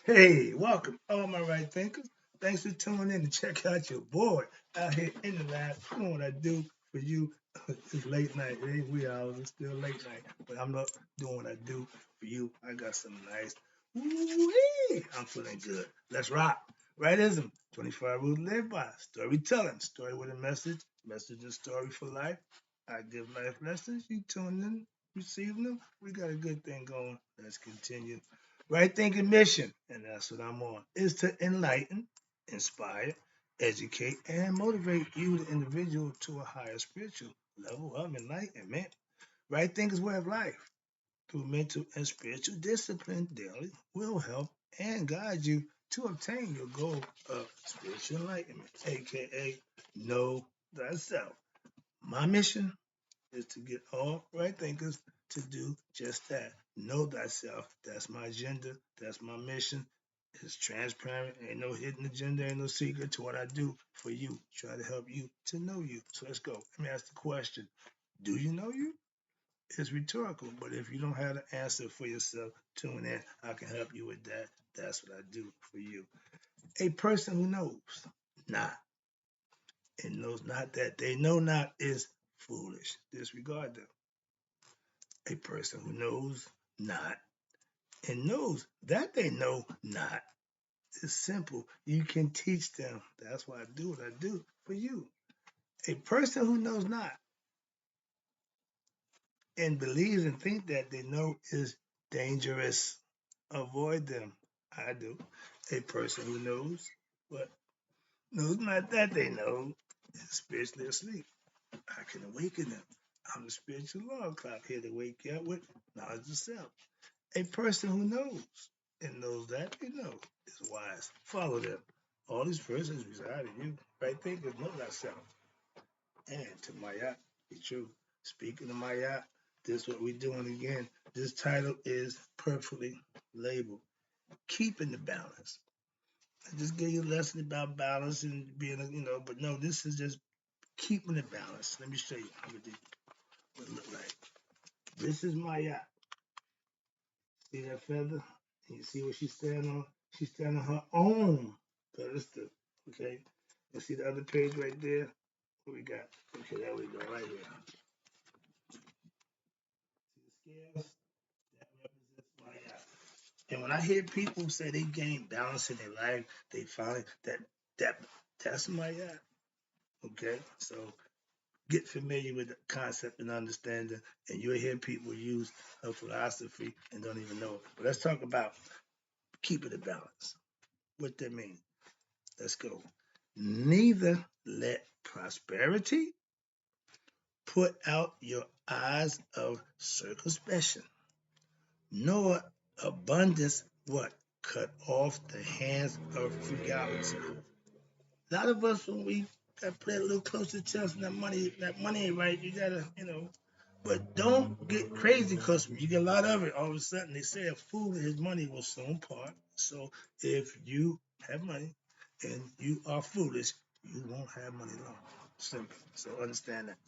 Hey, welcome, all my right thinkers. Thanks for tuning in to check out your boy out here in the lab doing what I do for you. It's late night. It ain't wee hours. It's still late night, but I'm not doing what I do for you. I got some nice. Woo-wee. I'm feeling good. Let's rock. Rightism. 25 rules to live by. Storytelling. Story with a message. Message and story for life. I give life lessons. You tune in, receiving them. We got a good thing going. Let's continue. Right thinking mission, and that's what I'm on, is to enlighten, inspire, educate, and motivate you, the individual, to a higher spiritual level of enlightenment. Right thinking's way of life through mental and spiritual discipline daily will help and guide you to obtain your goal of spiritual enlightenment, aka know thyself. My mission is to get all right thinkers to do just that. Know thyself. That's my agenda. That's my mission. It's transparent. Ain't no hidden agenda. Ain't no secret to what I do for you. Try to help you to know you. So let's go. Let me ask the question. Do you know you? It's rhetorical, but if you don't have the answer for yourself, tune in. I can help you with that. That's what I do for you. A person who knows not and knows not that they know not is foolish. Disregard them. A person who knows not and knows that they know not is simple. You can teach them. That's why I do what I do for you. A person who knows not and believes and thinks that they know is dangerous. Avoid them. I do. A person who knows but knows not that they know is spiritually asleep. I can awaken them. I'm the spiritual law clock here to wake you up with knowledge of self. A person who knows and knows that they know is wise. Follow them. All these persons reside in you. Right thinkers know thyself. And to Mayat, be true. Speaking of Mayat, this is what we're doing again. This title is perfectly labeled. Keeping the balance. I just gave you a lesson about balance and being, but no, this is just keeping the balance. Let me show you what it look like. This is Mayat. See that feather? And you see what she's standing on? She's standing on her own pedestal. Okay? And see the other page right there? What we got? Okay, there we go, right here. See the scales? That represents my eye. And when I hear people say they gain balance in their life, they find that that's my eye. Okay? So get familiar with the concept and understanding, and you'll hear people use a philosophy and don't even know it. But let's talk about keeping the balance. What that means. Let's go. Neither let prosperity put out your eyes of circumspection, nor abundance what? Cut off the hands of frugality. A lot of us, when we got play a little close to chest and that money ain't right, you gotta, but don't get crazy because you get a lot of it. All of a sudden, they say a fool and his money will soon part. So if you have money and you are foolish, you won't have money long. Simple. So understand that.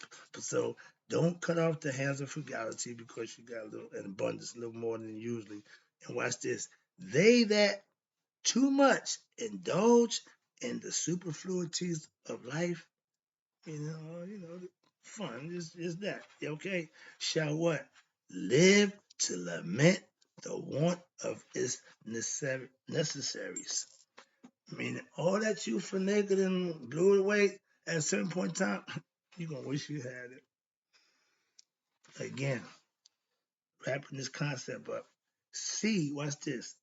So don't cut off the hands of frugality because you got a little an abundance, a little more than usually. And watch this. They that too much indulge in the superfluities of life, fun is that. Okay. Shall what? Live to lament the want of its necessaries. Meaning all that you finagled and blew it away at a certain point in time, you're gonna wish you had it. Again, wrapping this concept up. See, watch this.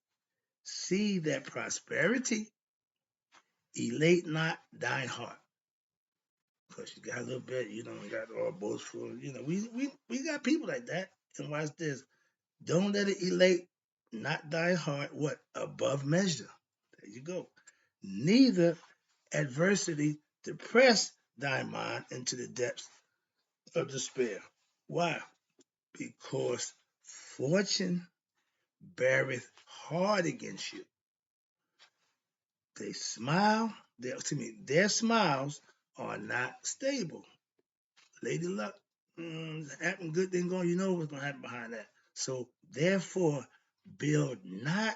See that prosperity elate not thine heart. Because you got a little bit, got all boastful. We got people like that. And watch this. Don't let it elate not thy heart, what? Above measure. There you go. Neither adversity depress thy mind into the depths of despair. Why? Because fortune beareth hard against you. They smile, their smiles are not stable. Lady Luck, happen good thing going, you know what's gonna happen behind that. So therefore, build not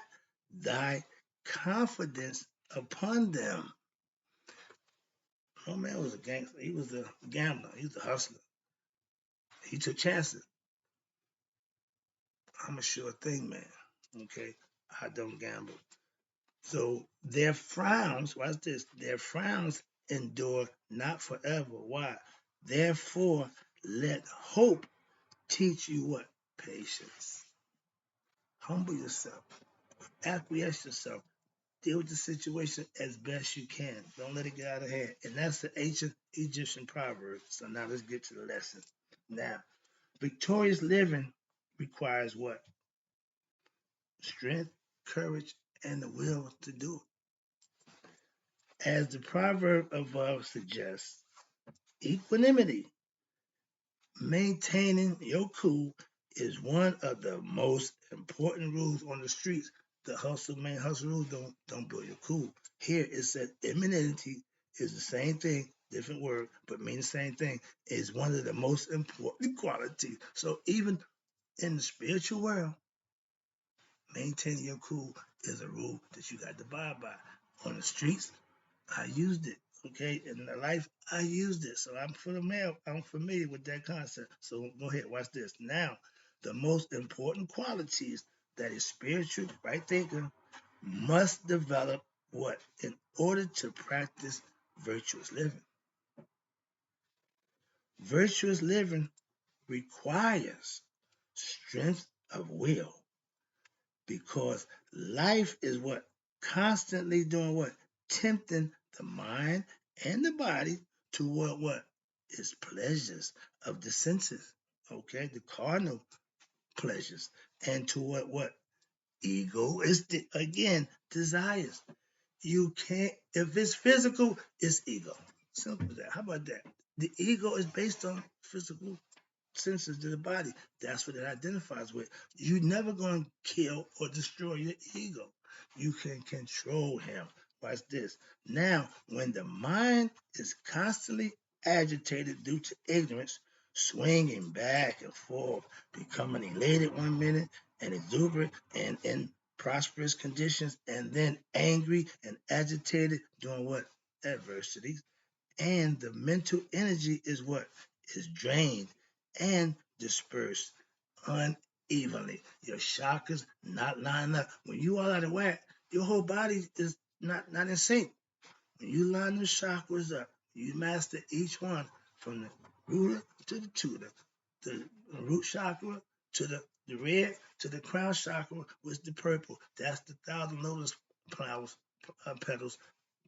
thy confidence upon them. Oh man was a gangster. He was a gambler. He was a hustler. He took chances. I'm a sure thing, man. Okay, I don't gamble. So their frowns, watch this, their frowns endure not forever. Why? Therefore, let hope teach you what? Patience. Humble yourself. Acquiesce yourself. Deal with the situation as best you can. Don't let it get out of hand. And that's the ancient Egyptian proverb. So now let's get to the lesson. Now, victorious living requires what? Strength, courage, and the will to do it. As the proverb above suggests, equanimity, maintaining your cool, is one of the most important rules on the streets. The hustle rules don't build your cool. Here it says equanimity is the same thing, different word, but mean the same thing. Is one of the most important qualities. So even in the spiritual world, maintaining your cool is a rule that you got to abide by. On the streets, I used it. Okay, in the life, I used it. So I'm familiar with that concept. So go ahead, watch this. Now, the most important qualities that a spiritual right thinker must develop what? In order to practice virtuous living. Virtuous living requires strength of will, because life is what? Constantly doing what? Tempting the mind and the body toward what? Is pleasures of the senses. Okay, the carnal pleasures. And toward what? Egoistic, again, desires. You can't, if it's physical, it's ego. Simple as that. How about that? The ego is based on physical senses to the body. That's what it identifies with. You're never going to kill or destroy your ego. You can control him. Watch this. Now, when the mind is constantly agitated due to ignorance, swinging back and forth, becoming elated one minute and exuberant and in prosperous conditions, and then angry and agitated during what? Adversity, and the mental energy is what? Is drained and dispersed unevenly. Your chakras not lining up. When you all out of whack, your whole body is not in sync. When you line the chakras up, you master each one from the rooter to the tutor, the root chakra to the red to the crown chakra was the purple. That's the thousand lotus flowers, petals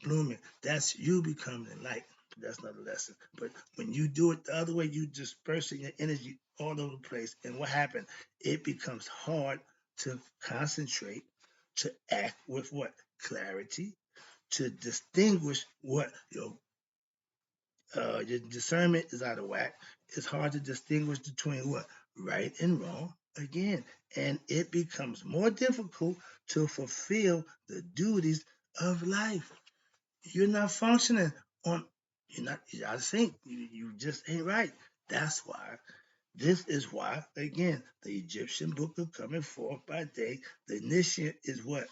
blooming. That's you becoming light. That's another lesson. But when you do it the other way, you dispersing your energy all over the place. And what happened? It becomes hard to concentrate, to act with what? Clarity, to distinguish what your discernment is out of whack. It's hard to distinguish between what? Right and wrong again. And it becomes more difficult to fulfill the duties of life. You're not functioning on, you're out of sync. You just ain't right. That's why. This is why, again, the Egyptian book of coming forth by day, the initiate is what?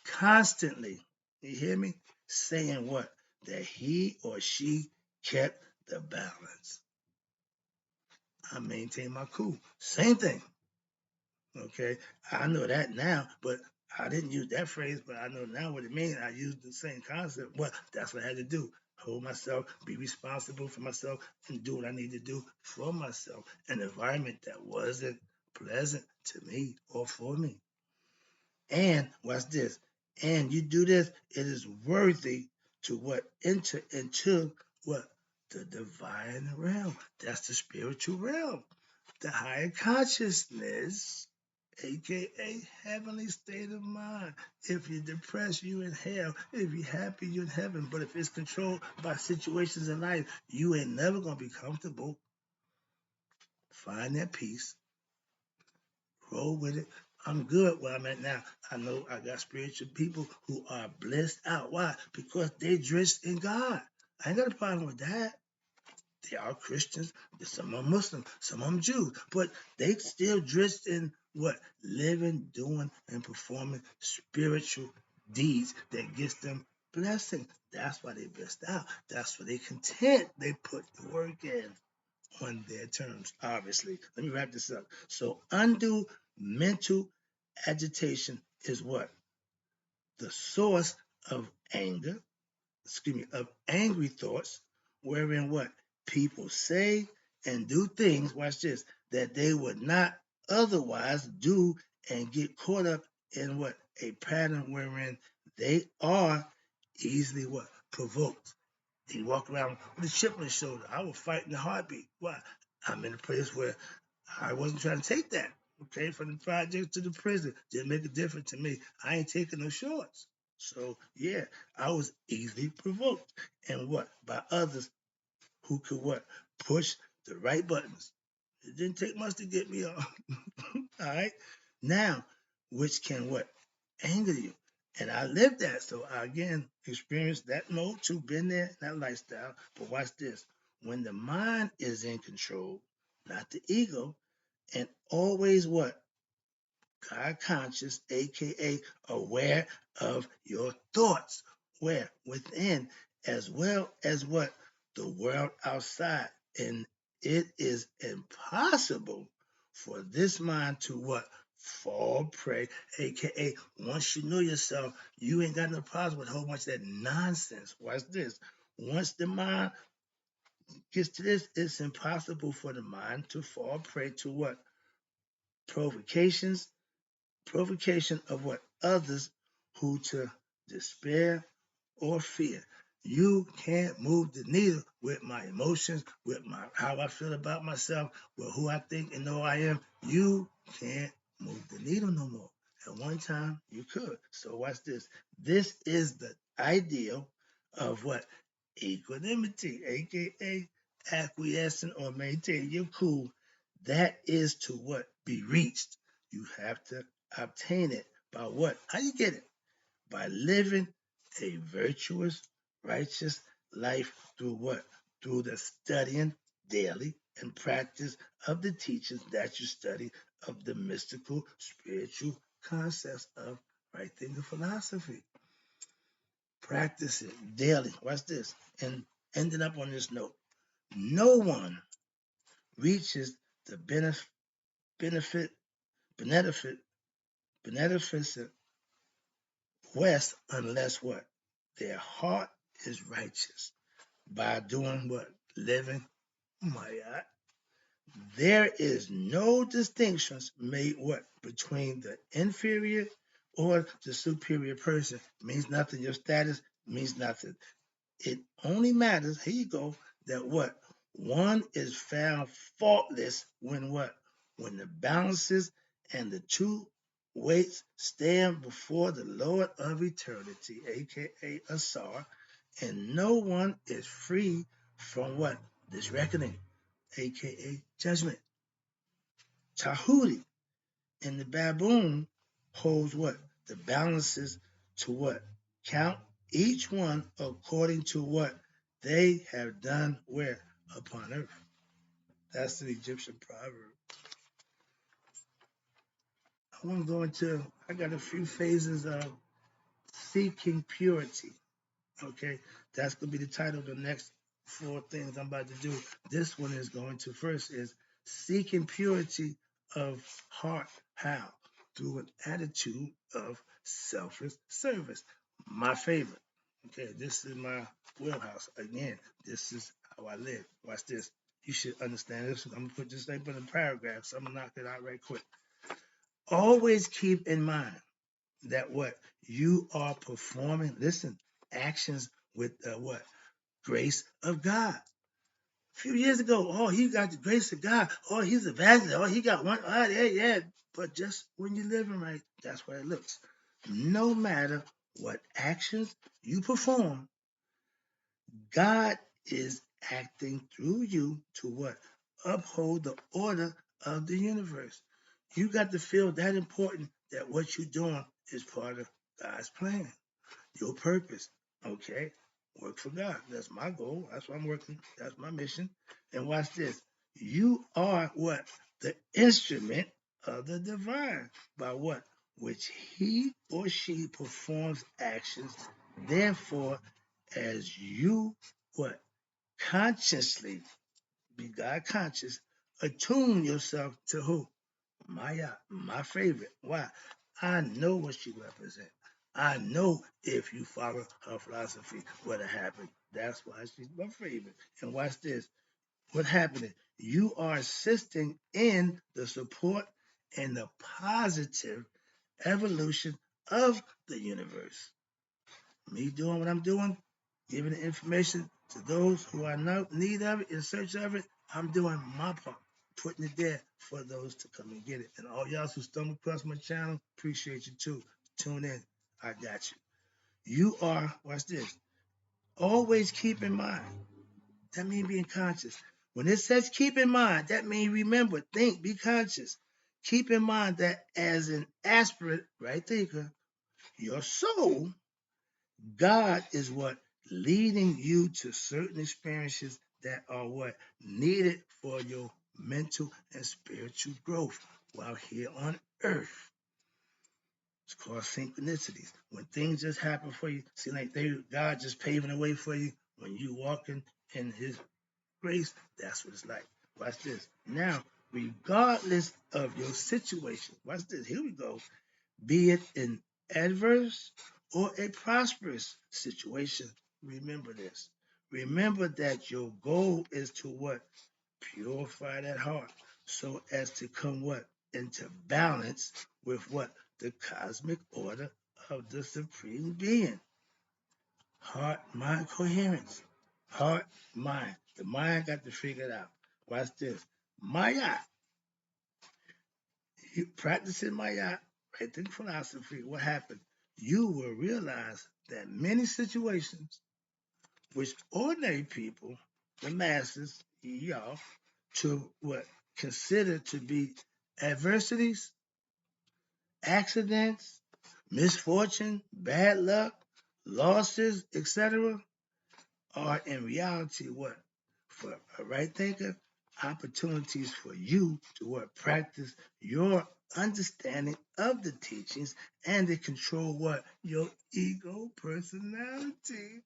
Constantly, you hear me? Saying what? That he or she kept the balance. I maintain my cool. Same thing. Okay. I know that now, but I didn't use that phrase, but I know now what it means. I used the same concept. Well, that's what I had to do. Hold myself, be responsible for myself, and do what I need to do for myself. An environment that wasn't pleasant to me or for me. And watch this. And you do this, it is worthy to what? Enter into what? The divine realm. That's the spiritual realm. The higher consciousness, aka heavenly state of mind. If you're depressed, you in hell. If you're happy, you're in heaven. But if it's controlled by situations in life, you ain't never gonna be comfortable. Find that peace, roll with it. I'm good where I'm at now. I know I got spiritual people who are blessed out. Why? Because they dressed in God. I ain't got a problem with that. They are Christians, some are Muslim, some are Jews, but they still dressed in what? Living, doing, and performing spiritual deeds that gets them blessing. That's why they blessed out. That's why they content. They put the work in on their terms, obviously. Let me wrap this up. So undue mental agitation is what? The source of anger, of angry thoughts, wherein what? People say and do things, watch this, that they would not otherwise do and get caught up in what? A pattern wherein they are easily what? Provoked. He walk around with a chip on his shoulder. I will fight in a heartbeat. Why? I'm in a place where I wasn't trying to take that. Okay, from the project to the prison didn't make a difference to me. I ain't taking no shorts. So yeah, I was easily provoked, and what? By others who could what? Push the right buttons. It didn't take much to get me off. All right. Now, which can what? Anger you. And I lived that. So I again experienced that mode too, been there, that lifestyle. But watch this. When the mind is in control, not the ego, and always what? God conscious, aka aware of your thoughts, where within as well as what the world outside. And it is impossible for this mind to what? Fall prey, aka once you know yourself, you ain't got no problems with a whole bunch of that nonsense. Watch this. Once the mind gets to this, it's impossible for the mind to fall prey to what? Provocations, provocation of what? Others who to despair or fear. You can't move the needle with my emotions, with my how I feel about myself, with who I think and know I am. You can't move the needle no more. At one time, you could. So watch this. This is the ideal of what? Equanimity, aka acquiescing or maintaining your cool. That is to what? Be reached. You have to obtain it by what? How you get it? By living a virtuous, righteous life through what? Through the studying daily and practice of the teachings that you study of the mystical, spiritual concepts of right thinking philosophy. Practice it daily. Watch this. And ending up on this note, no one reaches the benefit, beneficent west unless what? Their heart is righteous by doing what? Living Mayat. There is no distinctions made what? Between the inferior or the superior person. Means nothing. Your status means nothing. It only matters, here you go, that what? One is found faultless when what? When the balances and the two weights stand before the Lord of eternity, aka Asar, and no one is free from what? This reckoning, aka judgment. Tahuti and the baboon holds what? The balances to what? Count each one according to what they have done where? Upon earth. That's the Egyptian proverb. I want to go into, I got a few phases of seeking purity. Okay, that's going to be the title of the next 4 things I'm about to do. This one is going to first is seeking purity of heart. How? Through an attitude of selfless service. My favorite. Okay, this is my wheelhouse. Again, this is how I live. Watch this. You should understand this. I'm going to put this up in a paragraph, so I'm going to knock it out right quick. Always keep in mind that what you are performing, listen, actions with what? Grace of God. A few years ago, oh, he got the grace of God. Oh, he's a evangelist. Oh, he got one. Oh, yeah, yeah. But just when you're living right, that's what it looks. No matter what actions you perform, God is acting through you to what? Uphold the order of the universe. You got to feel that important that what you're doing is part of God's plan, your purpose. Okay? Work for God. That's my goal. That's what I'm working. That's my mission. And watch this. You are what? The instrument of the divine. By what? which he or she performs actions. Therefore, as you what consciously be God conscious, attune yourself to who? Maya, my favorite. Why? I know what she represents. I know if you follow her philosophy, what'll happen. That's why she's my favorite. And watch this. What happening? You are assisting in the support and the positive evolution of the universe. Me doing what I'm doing, giving the information to those who are in need of it, in search of it, I'm doing my part, putting it there for those to come and get it. And all y'all who stumble across my channel, appreciate you too. Tune in. I got you. You are, watch this, always keep in mind. That means being conscious. When it says keep in mind, that means remember, think, be conscious. Keep in mind that as an aspirant, right thinker, your soul, God is what leading you to certain experiences that are what needed for your mental and spiritual growth while here on earth. It's called synchronicities. When things just happen for you, see like God just paving the way for you when you walking in his grace, that's what it's like. Watch this. Now, regardless of your situation, watch this. Here we go. Be it an adverse or a prosperous situation, remember this. Remember that your goal is to what? Purify that heart so as to come what? Into balance with what? The cosmic order of the supreme being. Heart, mind, coherence. Heart, mind. The mind got to figure it out. Watch this. Maya. You practicing Maya, right? Think philosophy. What happened? You will realize that many situations which ordinary people, the masses, y'all, to what consider to be adversities, accidents, misfortune, bad luck, losses, etc., are in reality what? For a right thinker, opportunities for you to what? Practice your understanding of the teachings and to control what? Your ego personality.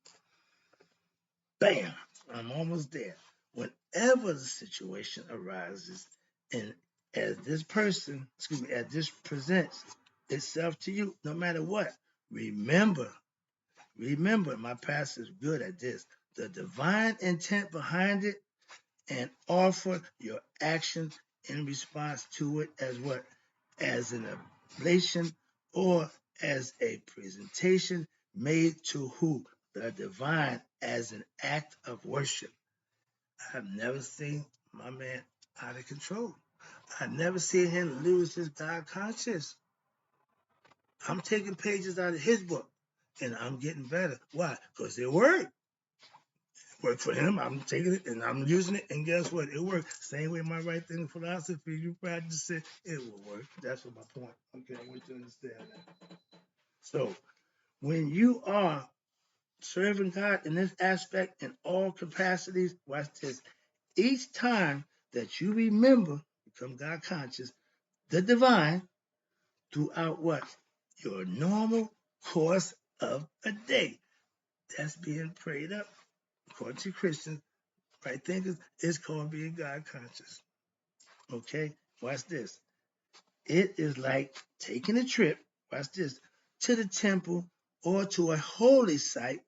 Bam! I'm almost there. Whenever the situation arises, and as this person, excuse me, as this presents itself to you, no matter what, remember, my pastor is good at this. The divine intent behind it, and offer your action in response to it as what? As an oblation or as a presentation made to who? The divine as an act of worship. I've never seen my man out of control. I've never seen him lose his God conscious. I'm taking pages out of his book and I'm getting better. Why? Because it worked. Worked for him. I'm taking it and I'm using it, and guess what? It worked. Same way my right thinking philosophy, you practice it, it will work. That's what my point. Okay, I want you to understand that. So when you are serving God in this aspect in all capacities, watch this. Each time that you remember, become God conscious, the divine throughout what? Your normal course of a day. That's being prayed up. According to Christians, right thinkers, it's called being God conscious. Okay? Watch this. It is like taking a trip, watch this, to the temple or to a holy site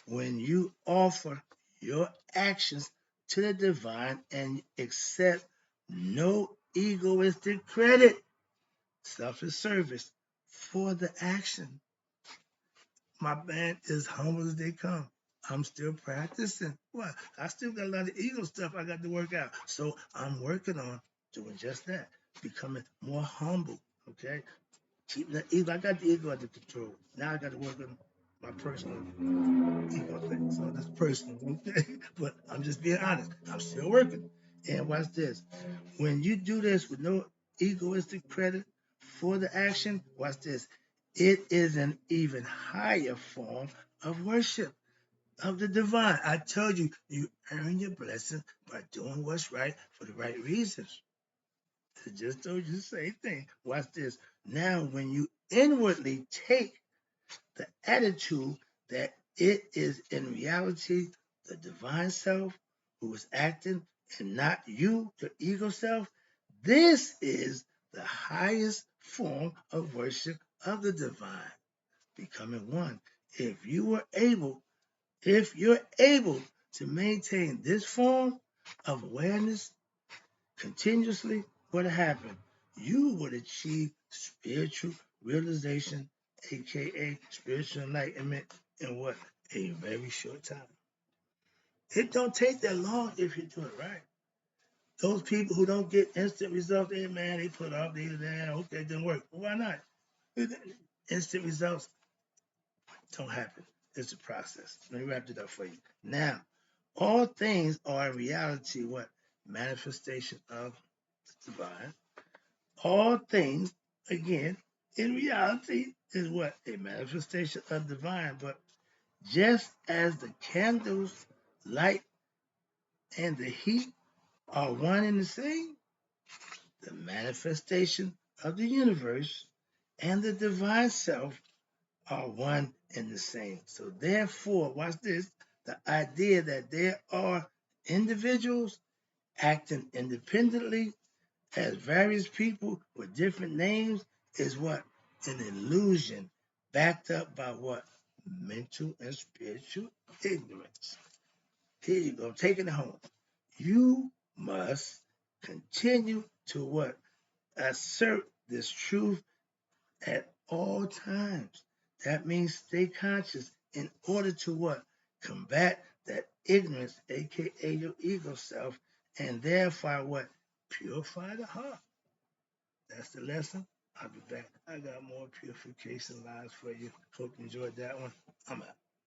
when you offer your actions to the divine and accept no egoistic credit, selfish service for the action. My man is humble as they come. I'm still practicing. What? I still got a lot of ego stuff I got to work out. So I'm working on doing just that, becoming more humble. Okay? Keeping the ego. I got the ego under control. Now I got to work on my personal ego thing. So that's personal, okay? But I'm just being honest. I'm still working. And watch this. When you do this with no egoistic credit for the action, watch this. It is an even higher form of worship of the divine. I told you, you earn your blessing by doing what's right for the right reasons. I just told you the same thing. Watch this. Now, when you inwardly take the attitude that it is in reality the divine self who is acting and not you, the ego self, this is the highest form of worship of the divine, becoming one. If you were able, if you're able to maintain this form of awareness continuously, what happened? You would achieve spiritual realization, aka spiritual enlightenment, in what? A very short time. It don't take that long if you do it right. Those people who don't get instant results, hey man, they put off, okay, it didn't work. Well, why not? Instant results don't happen. It's a process. Let me wrap it up for you. Now, all things are in reality what? Manifestation of the divine. All things, again, in reality, is what? A manifestation of divine. But just as the candles, light, and the heat are one and the same, the manifestation of the universe and the divine self are one and the same. So therefore, watch this, the idea that there are individuals acting independently as various people with different names is what? An illusion backed up by what? Mental and spiritual ignorance. Here you go, taking it home. You must continue to what? Assert this truth at all times. That means stay conscious in order to what? Combat that ignorance, aka your ego self, and therefore what? Purify the heart. That's the lesson. I'll be back. I got more purification lines for you. Hope you enjoyed that one. I'm out.